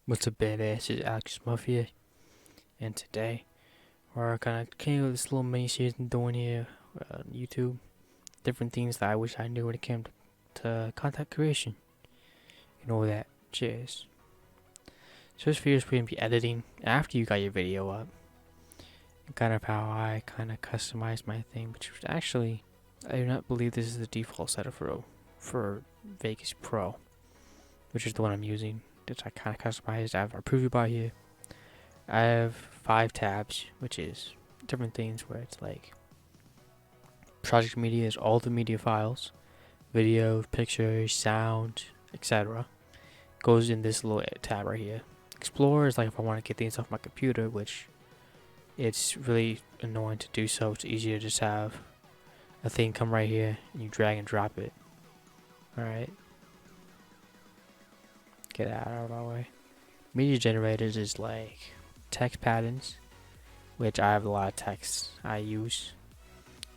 What's up, badass? It's Mcsmuff here, and today we're gonna continue this little mini series I'm doing here on YouTube. Different things that I wish I knew when it came to content creation and all that. Cheers. So this video is going to be editing after you got your video up, and kind of how I kind of customize my thing, which was actually, I do not believe this is the default setup for Vegas Pro, which is the one I'm using. That I kind of customized. I have our preview bar here. I have 5 tabs, which is different things where it's like project media is all the media files, video, pictures, sound, etc. Goes in this little tab right here. Explorer is like if I want to get things off my computer, which it's really annoying to do so. It's easier to just have a thing come right here and you drag and drop it. Alright. Get that out of our way. Media generators is like text patterns, which I have a lot of text I use.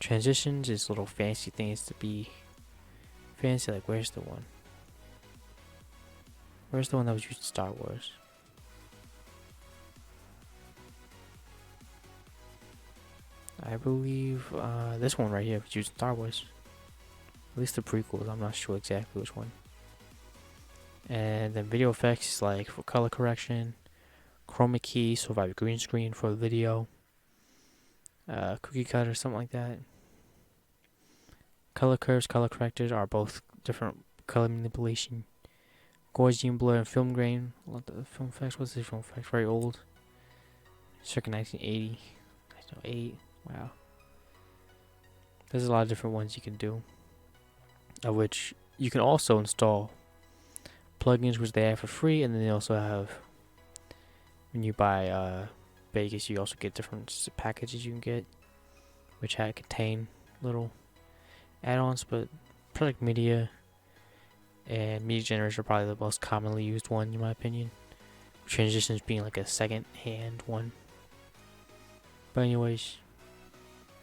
Transitions is little fancy things to be fancy. Like where's the one? Where's the one that was used in Star Wars? I believe this one right here was used in Star Wars. At least the prequels. I'm not sure exactly which one. And then video effects is like for color correction, chroma key, so if I have a green screen for a video, cookie cutter, something like that. Color curves, color correctors are both different color manipulation. Gaussian blur and film grain. The film effects, what's this film effects? Very old. Circa 1980. 1908. Wow. There's a lot of different ones you can do. Of which you can also install plugins which they have for free, and then they also have, when you buy Vegas, you also get different packages you can get, which contain little add-ons. But product media and media generators are probably the most commonly used one in my opinion. Transitions being like a second-hand one. But anyways,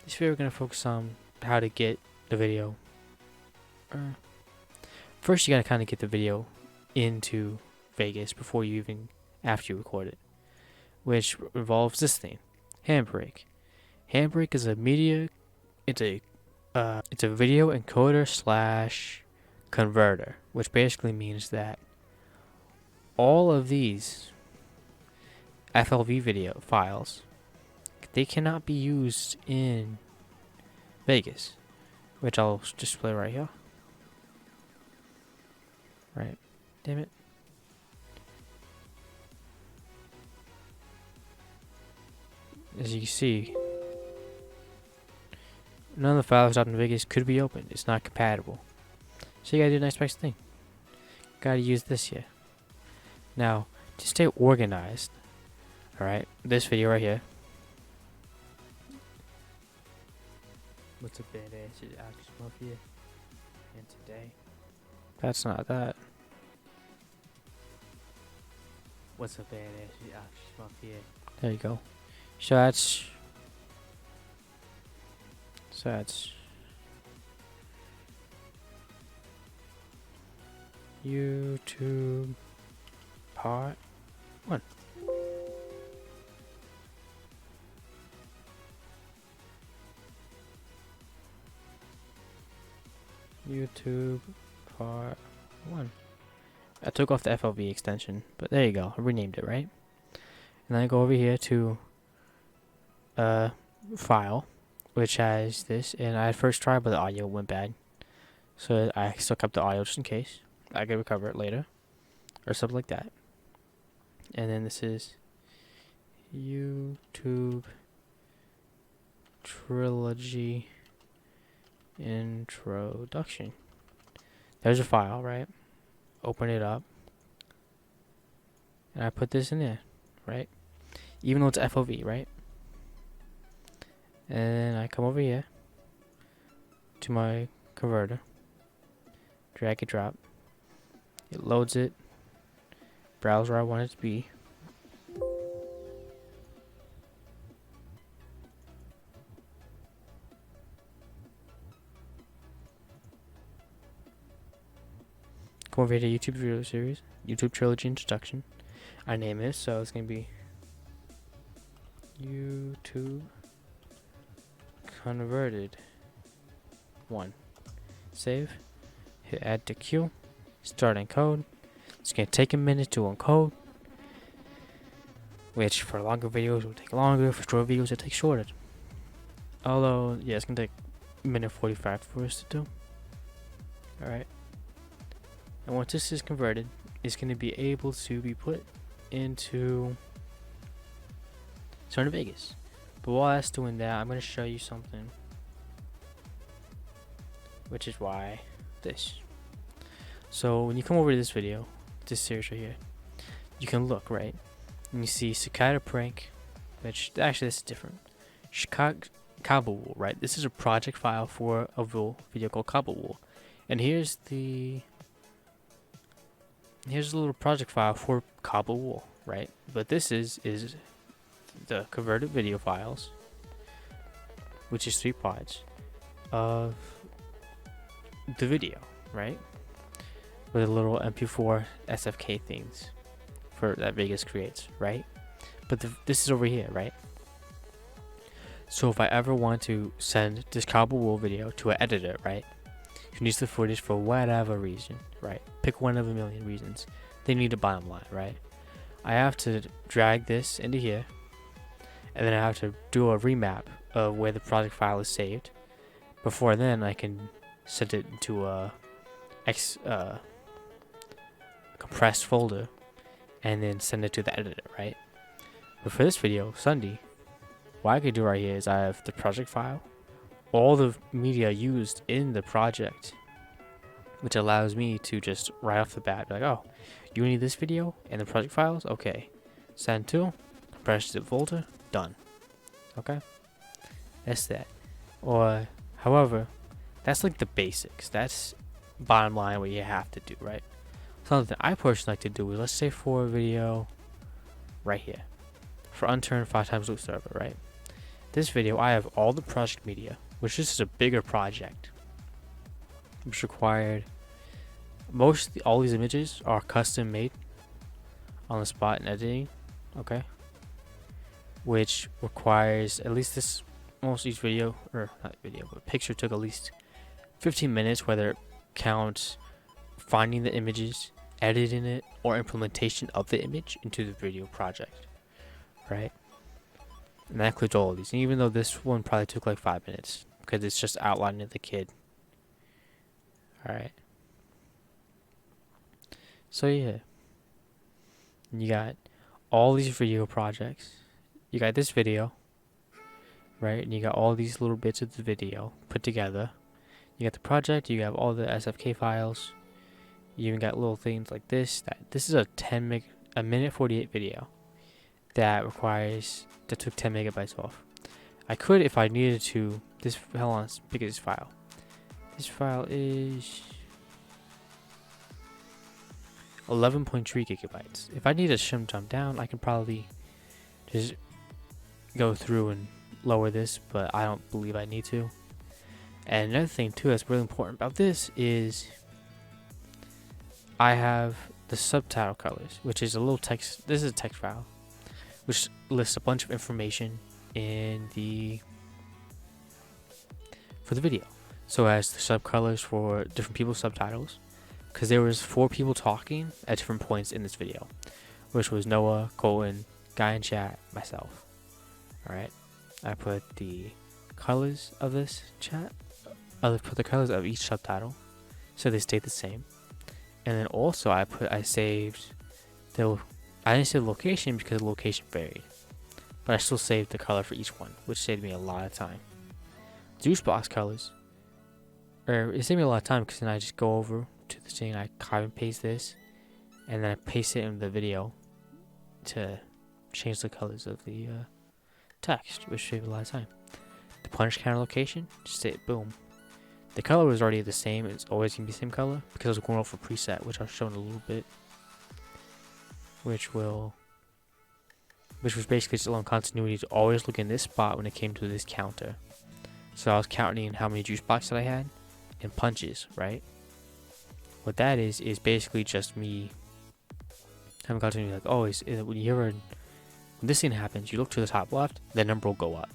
this video we're gonna focus on how to get the video. First, you gotta kind of get the video into Vegas before you even after you record it, which involves this thing, Handbrake. Handbrake is a media, it's a video encoder slash converter, which basically means that all of these FLV video files, they cannot be used in Vegas, which I'll display right here. Right. Damn it. As you can see, none of the files out in Vegas could be opened. It's not compatible. So you gotta do the next best thing. Gotta use this here. Now, to stay organized, alright, this video right here. What's a badass? It's Mcsmuff here. And today, that's not that. What's a badass? It's Mcsmuff here. There you go. So that's YouTube part 1. YouTube part 1. I took off the FLV extension, but there you go. I renamed it, right? And then I go over here to file, which has this, and I had first try, but the audio went bad. So I still kept the audio just in case. I could recover it later. Or something like that. And then this is YouTube Trilogy Introduction. There's a file, right? Open it up. And I put this in there, right? Even though it's FOV, right? And then I come over here to my converter. Drag and drop. It loads it. Browse where I want it to be. Come over here to YouTube video series, YouTube Trilogy Introduction. I name this, so it's gonna be YouTube converted 1. Save. Hit add to queue. Start encode. It's gonna take a minute to encode, which for longer videos will take longer. For short videos it takes shorter. Although, yeah, it's gonna take a minute 45 for us to do. Alright. And once this is converted, it's gonna be able to be put into Sony Vegas. But while that's doing that, I'm gonna show you something, which is why this. So when you come over to this video, this series right here, you can look right, and you see Cicada Prank, which actually this is different. Chicago Cobble Wool, right? This is a project file for a video called Cobble Wool, and here's a little project file for Cobble Wool, right? But this is the converted video files, which is 3 parts of the video, right? With a little MP4 SFK things for that Vegas creates, right? But this is over here, right? So if I ever want to send this Cobble Wool video to an editor, right, who needs the footage for whatever reason, right? Pick one of a million reasons. They need a bottom line, right? I have to drag this into here, and then I have to do a remap of where the project file is saved. Before then, I can send it into a compressed folder, and then send it to the editor, right? But for this video, Sunday, what I could do right here is I have the project file, all the media used in the project, which allows me to just right off the bat be like, oh, you need this video and the project files? Okay. Send to, compress zip folder, done. Okay? That's that. Or, however, that's like the basics. That's bottom line what you have to do, right? Something I personally like to do is, let's say for a video right here, for unturned 5x loop server, right? This video, I have all the project media, which is a bigger project, which required all these images are custom made on the spot in editing, okay? Which requires at least this, almost each video, or not video, but picture took at least 15 minutes, whether it counts finding the images, editing it, or implementation of the image into the video project, right? And that includes all of these. And even though this one probably took like 5 minutes, because it's just outlining the kid. Alright. So yeah. You got all these video projects. You got this video, right? And you got all these little bits of the video put together. You got the project, you have all the SFK files. You even got little things like this. This is a minute 48 video that took 10 megabytes off. I could, if I needed to, hold on, let's pick this file. This file is 11.3 gigabytes. If I need to jump down, I can probably just go through and lower this, but I don't believe I need to. And another thing too that's really important about this is I have the subtitle colors, which is a little text. This is a text file, which lists a bunch of information for the video. So it has the subcolors for different people's subtitles, because there was 4 people talking at different points in this video, which was Noah, Colton, Guy in chat, myself. Alright, I put the colors of this chat, I put the colors of each subtitle, so they stay the same. And then also I didn't say the location because the location varied, but I still saved the color for each one, which saved me a lot of time. Juicebox colors, it saved me a lot of time because then I just go over to the thing, I copy and paste this, and then I paste it in the video to change the colors of the text, which saved a lot of time. The punch counter location, just say boom. The color was already the same, it's always going to be the same color, because I was going over preset, which I'll show in a little bit. Which was basically just along continuity to always look in this spot when it came to this counter. So I was counting how many juice boxes that I had, and punches, right? What that is basically just me Time got to me like, oh, when when this scene happens, you look to the top left, the number will go up.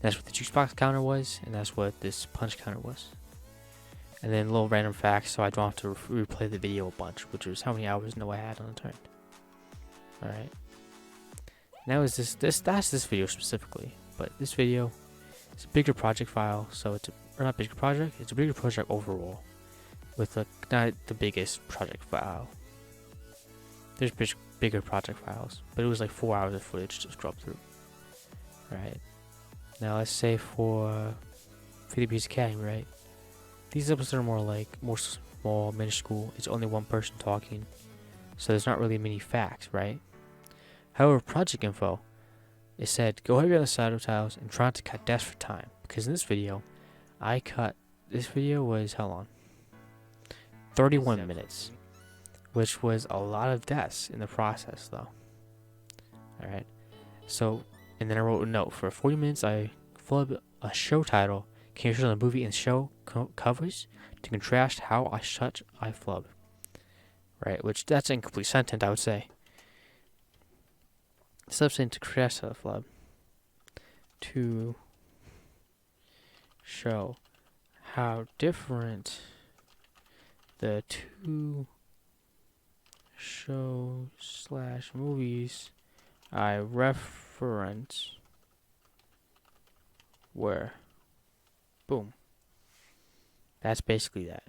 That's what the juice box counter was, and that's what this punch counter was. And then little random facts, so I don't have to replay the video a bunch, which was how many hours no I had on the turn. Alright. Now is that's this video specifically, but this video is a bigger project file, so it's not bigger project, it's a bigger project overall, with not the biggest project file. There's bigger project files, but it was like 4 hours of footage to scrub through. Right. Now let's say for 50 Piece Academy, right? These episodes are more small, minuscule. It's only one person talking, so there's not really many facts, right? However, project info, it said go heavy on the shadow tiles and try not to cut deaths for time, because in this video, this video was how long? 31 minutes, which was a lot of deaths in the process, though. All right, so. And then I wrote a note. For 40 minutes, I flubbed a show title, characters on the movie and show covers to contrast how I flub. Right, which that's an incomplete sentence, I would say. Instead of saying to contrast how I flub, to show how different the two shows/movies I reference were. Boom. That's basically that.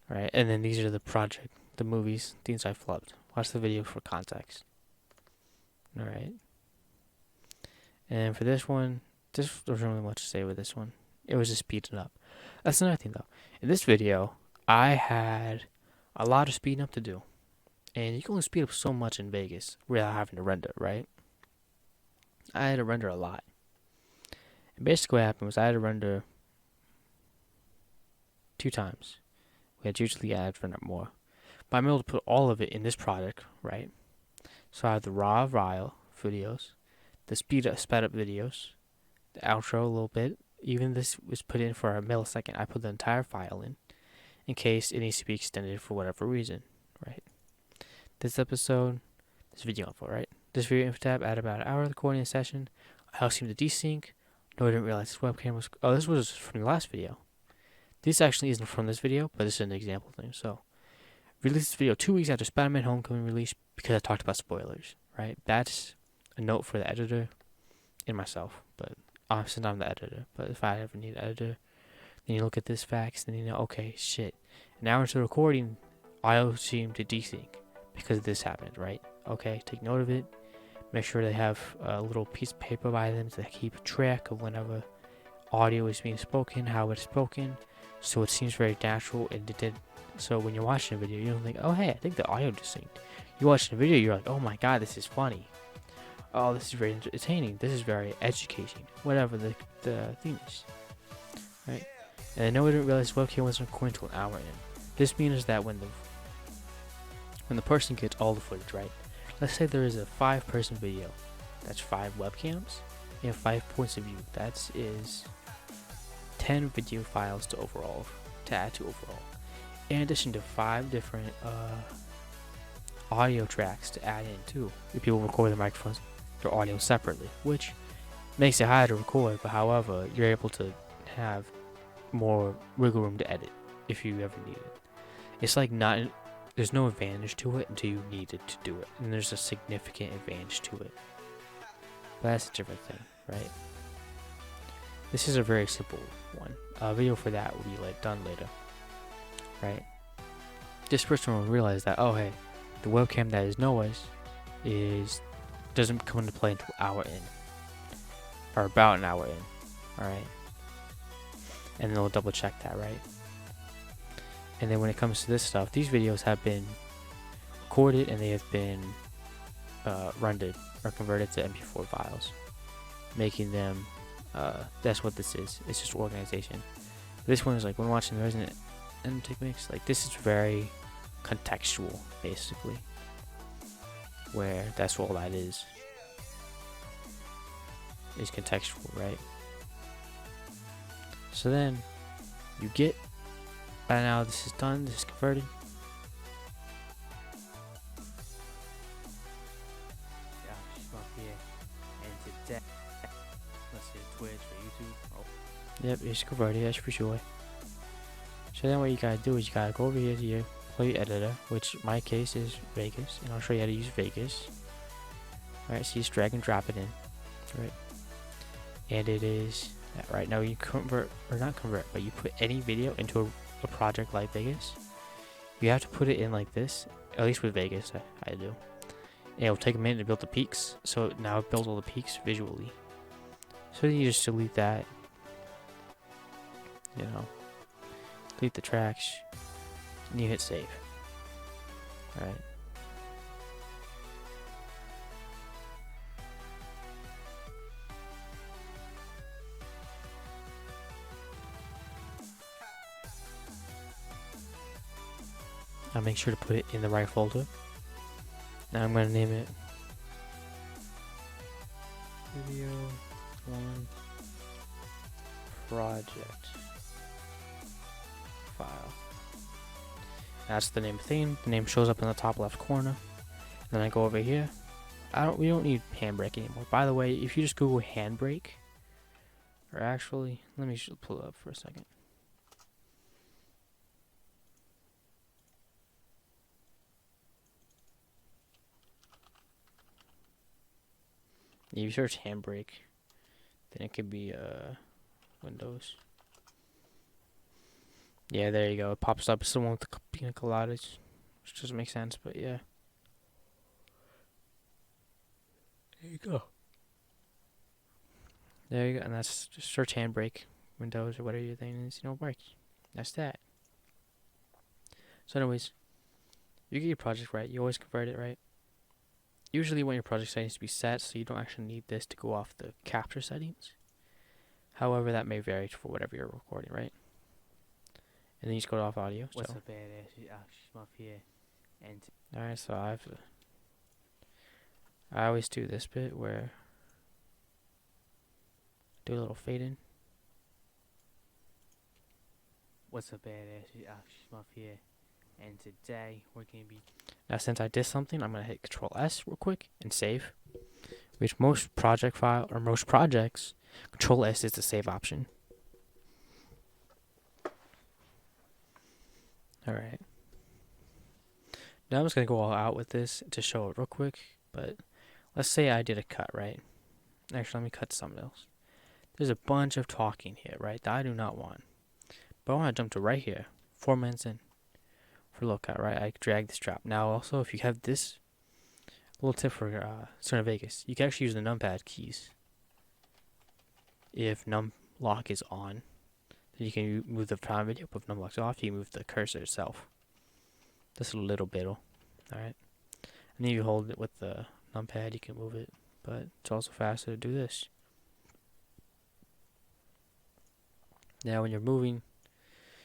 Alright, and then these are the movies, things I flubbed. Watch the video for context. Alright. And for this one, there's really much to say with this one. It was just speeding up. That's another thing though. In this video, I had a lot of speeding up to do. And you can only speed up so much in Vegas without having to render, right? I had to render a lot. And basically what happened was I had to render 2 times. Which usually I had to render more. But I'm able to put all of it in this product, right? So I have the raw file videos, the sped up videos, the outro a little bit. Even this was put in for a millisecond. I put the entire file in case it needs to be extended for whatever reason, right? This episode, this video info, right? This video info tab at about an hour of recording session. I also seem to desync. No, I didn't realize this webcam was. Oh, this was from the last video. This actually isn't from this video, but this is an example thing. So, released this video 2 weeks after Spider-Man Homecoming release because I talked about spoilers, right? That's a note for the editor and myself, but obviously I'm the editor. But if I ever need an editor, then you look at this facts, then you know, okay, shit. An hour into the recording, I seem to desync because this happened, right? Okay, take note of it. Make sure they have a little piece of paper by them to keep track of whenever audio is being spoken, how it's spoken, so it seems very natural. And it did. So when you're watching a video, you don't think, oh hey, I think the audio just synced. You watch the video, you're like, oh my god, this is funny. Oh, this is very entertaining. This is very educating. Whatever the theme is, right? And I know I didn't realize webcam wasn't recording until an hour in. This means that when the person gets all the footage, right? Let's say there is a 5-person video. That's 5 webcams and 5 points of view. That is 10 video files to add to overall. In addition to 5 different audio tracks to add in too. If people record their microphones, their audio separately, which makes it harder to record, but however, you're able to have more wiggle room to edit if you ever need it. It's like there's no advantage to it until you need it to do it, and there's a significant advantage to it. But that's a different thing, right? This is a very simple one. A video for that will be done later, right? This person will realize that, oh hey, the webcam that is Noah's doesn't come into play until an hour in, or about an hour in, all right? And then they'll double check that, right? And then when it comes to this stuff, these videos have been recorded and they have been rendered or converted to MP4 files, making them, that's what this is. It's just organization. This one is like when watching the Resident Evil mix, like this is very contextual, basically, where that's all that is contextual, right? So then you get, by now this is done, this is converted. Yep, it's converted, that's for sure. So then what you gotta do is you gotta go over here to your play editor, which in my case is Vegas, and I'll show you how to use Vegas. Alright, so you just drag and drop it in. Right. And it is right now you convert, or not convert, but you put any video into a project like Vegas. You have to put it in like this, at least with Vegas, I do. And it'll take a minute to build the peaks, so now it builds all the peaks visually. So then you just delete that, you know, delete the tracks, and you hit save. Alright. I'll make sure to put it in the right folder. Now I'm going to name it Video 1 Project File. That's the name of the thing. The name shows up in the top left corner. And then I go over here. We don't need Handbrake anymore. By the way, if you just Google Handbrake, or actually, let me just pull it up for a second. If you search Handbrake, then it could be Windows. Yeah, there you go. It pops up. It's the one with the pina coladas, which doesn't make sense, but yeah. There you go. There you go, and that's just search Handbrake, Windows, or whatever your thing is. You know, it works. That's that. So, anyways, you get your project right. You always convert it right. Usually, you want your project settings to be set, so you don't actually need this to go off the capture settings. However, that may vary for whatever you're recording, right? And then you just go off audio. What's up, badass? Mcsmuff here. And alright, so I always do this bit where do a little fade in. what's up, badass? Mcsmuff here. And today we're gonna be. Now, since I did something, I'm gonna hit Control S real quick and save. Which most project file or most projects, Control S is the save option. Alright. Now I'm just going to go all out with this to show it real quick. But let's say I did a cut, right? Actually, let me cut something else. There's a bunch of talking here, right? That I do not want. But I want to jump to right here. 4 minutes in. For a little cut, right? I drag this drop. Now also, if you have this, little tip for Sony Vegas. You can actually use the numpad keys. If num lock is on, then you can move the time video. But if num lock's off, you can move the cursor itself. Just a little bit. Alright. And then you hold it with the numpad, you can move it. But it's also faster to do this. Now when you're moving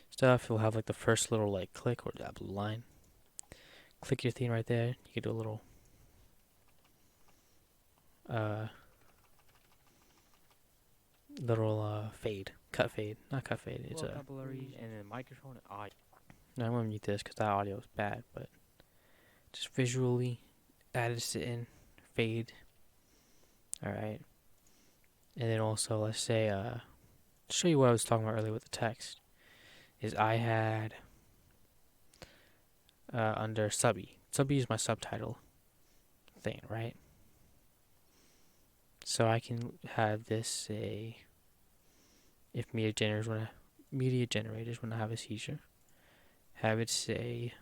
stuff, you'll have like the first little like click or that blue line. Click your thing right there. You can do a little fade, cut fade, not cut fade. It's a and then microphone and audio. No, I'm gonna mute this because that audio is bad, but just visually add this in, fade. All right, and then also let's say to show you what I was talking about earlier with the text, is I had under subby is my subtitle thing, right? So I can have this say, if media generators want to have a seizure, have it say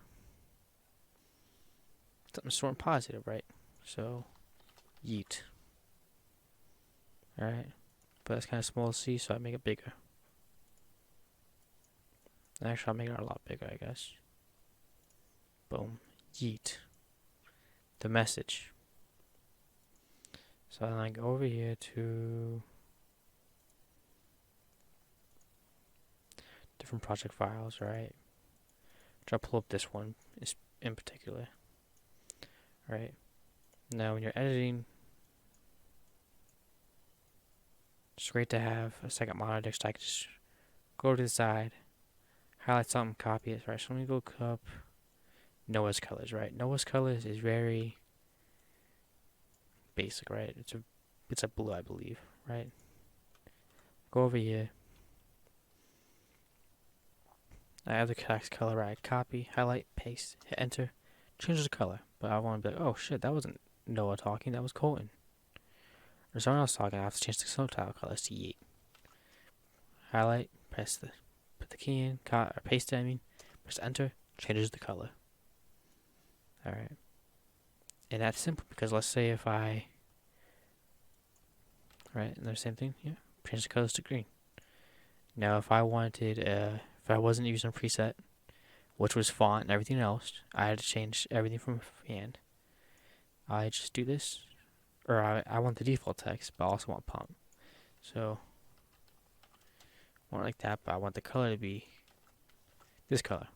something sort of positive, right? So, yeet. Alright, but that's kind of small to see, so I make it bigger. Actually, I'll make it a lot bigger, I guess. Boom. Yeet. The message. So then I go over here to different project files, right? I'll pull up this one in particular. Right. Now when you're editing, it's great to have a second monitor so I can just go to the side, highlight something, copy it, right? So let me go up Noah's colors, right? Noah's colors is very basic, right? It's a blue, I believe, right? Go over here, I add the text color, I copy, highlight, paste, hit enter, change the color. But I want to be like, oh shit, that wasn't Noah talking, that was Colton. Or someone else talking, I have to change the subtitle color to 8. Highlight, put the key in, or paste it, press enter, changes the color. Alright. And that's simple because let's say if right, and the same thing, yeah, change the colors to green. Now if I wanted, if I wasn't using a preset, which was font and everything else, I had to change everything from hand. I just do this, or I want the default text, but I also want pump. So, I want it like that, but I want the color to be this color.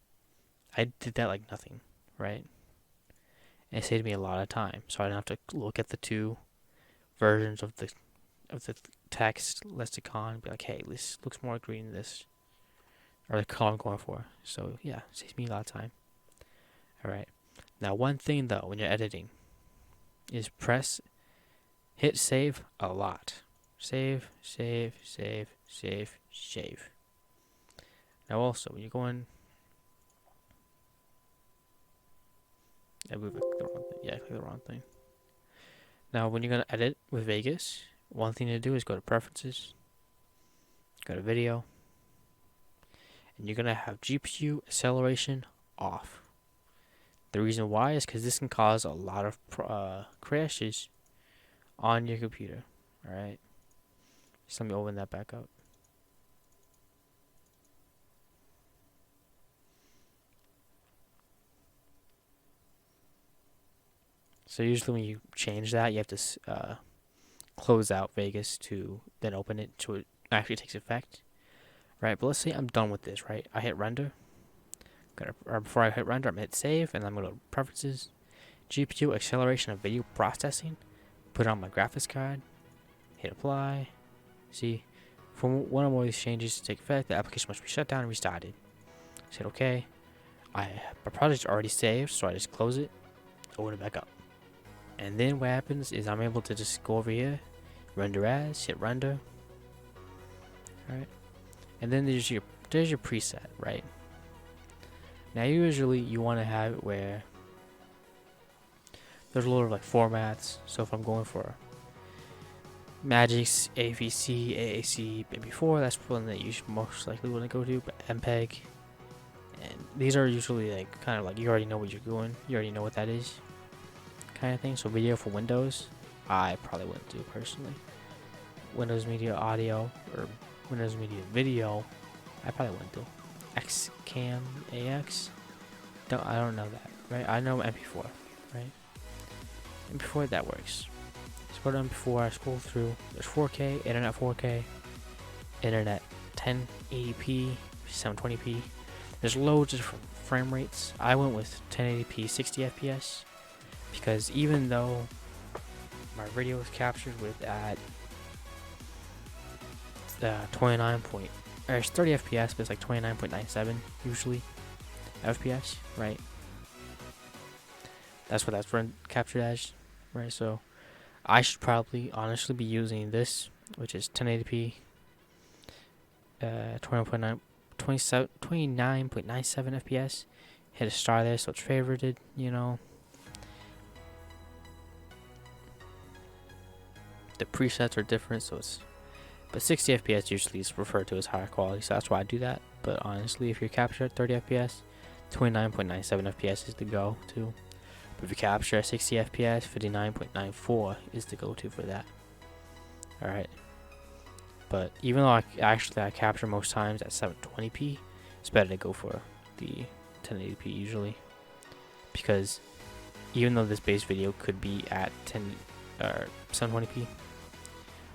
I did that like nothing, right? And it saved me a lot of time, so I didn't have to look at the two versions of the text lexicon and be like, hey, this looks more green than this, or the color I'm going for. So yeah, it saves me a lot of time. Alright. Now one thing though, when you're editing, is hit save a lot. Save. Now also, when you're going, I clicked the wrong thing. Yeah, I clicked the wrong thing. Now when you're going to edit with Vegas, one thing to do is go to preferences, go to video, and you're going to have GPU acceleration off. The reason why is because this can cause a lot of crashes on your computer. Alright, just let me open that back up. So usually when you change that, you have to close out Vegas to then open it so it actually takes effect. Right, but let's say I'm done with this, right? I hit render. Before I hit render, I'm going to hit save, and I'm going to go to preferences, GPU acceleration of video processing, put it on my graphics card, hit apply. See, for one or more of these changes to take effect, the application must be shut down and restarted. I hit OK. My project's already saved, so I just close it, open it back up. And then what happens is I'm able to just go over here, render as, hit render. Alright. And then there's your preset, right? Now usually you want to have it where there's a lot of like formats. So if I'm going for Magix, AVC, AAC, MP4, that's one that you should most likely want to go to, but MPEG. And these are usually like kind of like you already know what you're doing. You already know what that is, kind of thing. So video for Windows, I probably wouldn't do personally. Windows Media Audio or Windows Media Video, I probably wouldn't do. XCam AX, I don't know that, right? I know MP4, right? MP4, that works. So go to MP4, I scroll through. There's 4K, Internet 4K, Internet 1080p, 720p. There's loads of different frame rates. I went with 1080p 60 FPS because even though my video was captured with at 30 FPS, but it's like 29.97 usually FPS, right? That's what that's captured as, right? So I should probably honestly be using this, which is 1080p, 29.97 FPS. Hit a star there, so it's favorited, you know. The presets are different, so it's. But 60 FPS usually is referred to as higher quality, so that's why I do that. But honestly, if you're captured at 30 FPS, 29.97 FPS is the go-to. But if you capture at 60 FPS, 59.94 is the go-to for that. Alright. But even though I capture most times at 720p, it's better to go for the 1080p usually. Because even though this base video could be at 720p,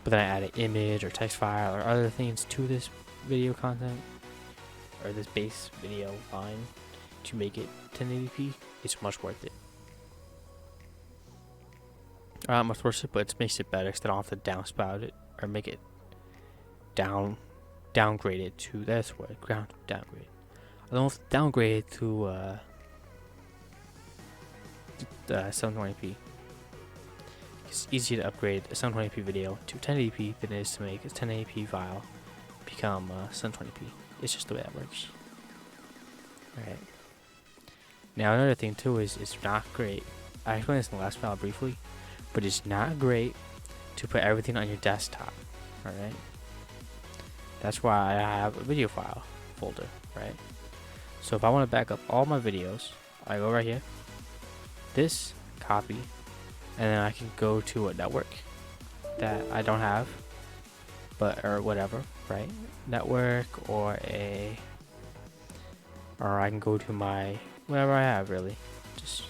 but then I add an image or text file or other things to this video content or this base video line to make it 1080p, it's much worth it. Much worth it, but it makes it better because I don't have to downspout it or make it downgrade it to that's what downgrade. I don't have to downgrade it to 720p. It's easier to upgrade a 720p video to 1080p than it is to make a 1080p file become 720p. It's just the way that works. Right. Now another thing too is it's not great. I explained this in the last file briefly, but it's not great to put everything on your desktop. Alright. That's why I have a video file folder, right? So if I want to back up all my videos, I go right here, this, copy, and then I can go to a network that I don't have, or whatever, right? Network or I can go to my whatever I have, really. Just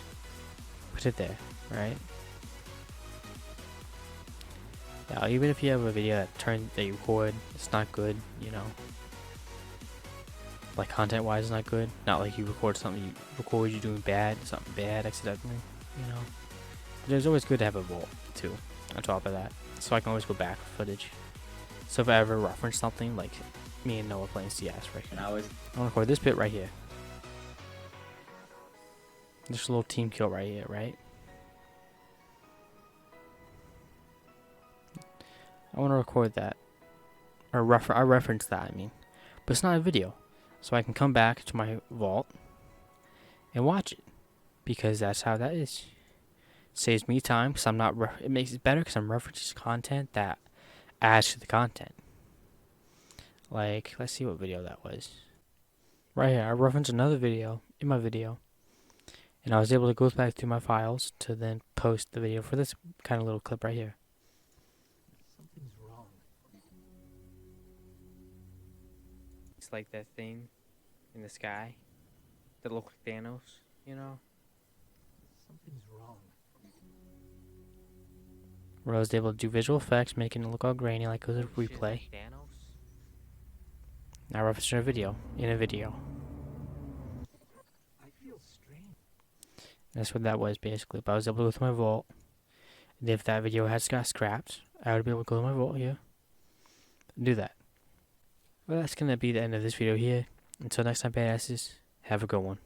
put it there, right? Now, even if you have a video that you record, it's not good, you know. Like content-wise, it's not good. Not like you record something you doing something bad accidentally, you know. But it's always good to have a vault too, on top of that, so I can always go back with footage. So if I ever reference something, like me and Noah playing CS right here, I want to record this bit right here. Just a little team kill right here, right? I want to record that, or I reference that, I mean, but it's not a video, so I can come back to my vault and watch it, because that's how that is. Saves me time, because I'm not. It makes it better because I'm referencing content that adds to the content. Like, let's see what video that was. Right here, I referenced another video in my video, and I was able to go back through my files to then post the video for this kind of little clip right here. Something's wrong. It's like that thing in the sky that looked like Thanos, you know? Something's wrong. Where I was able to do visual effects, making it look all grainy like it was a replay. Like Thanos? I referenced in a video. I feel strange. That's what that was basically. But I was able to go through my vault. And if that video has got scrapped, I would be able to go to my vault here and do that. Well, that's going to be the end of this video here. Until next time, badasses, have a good one.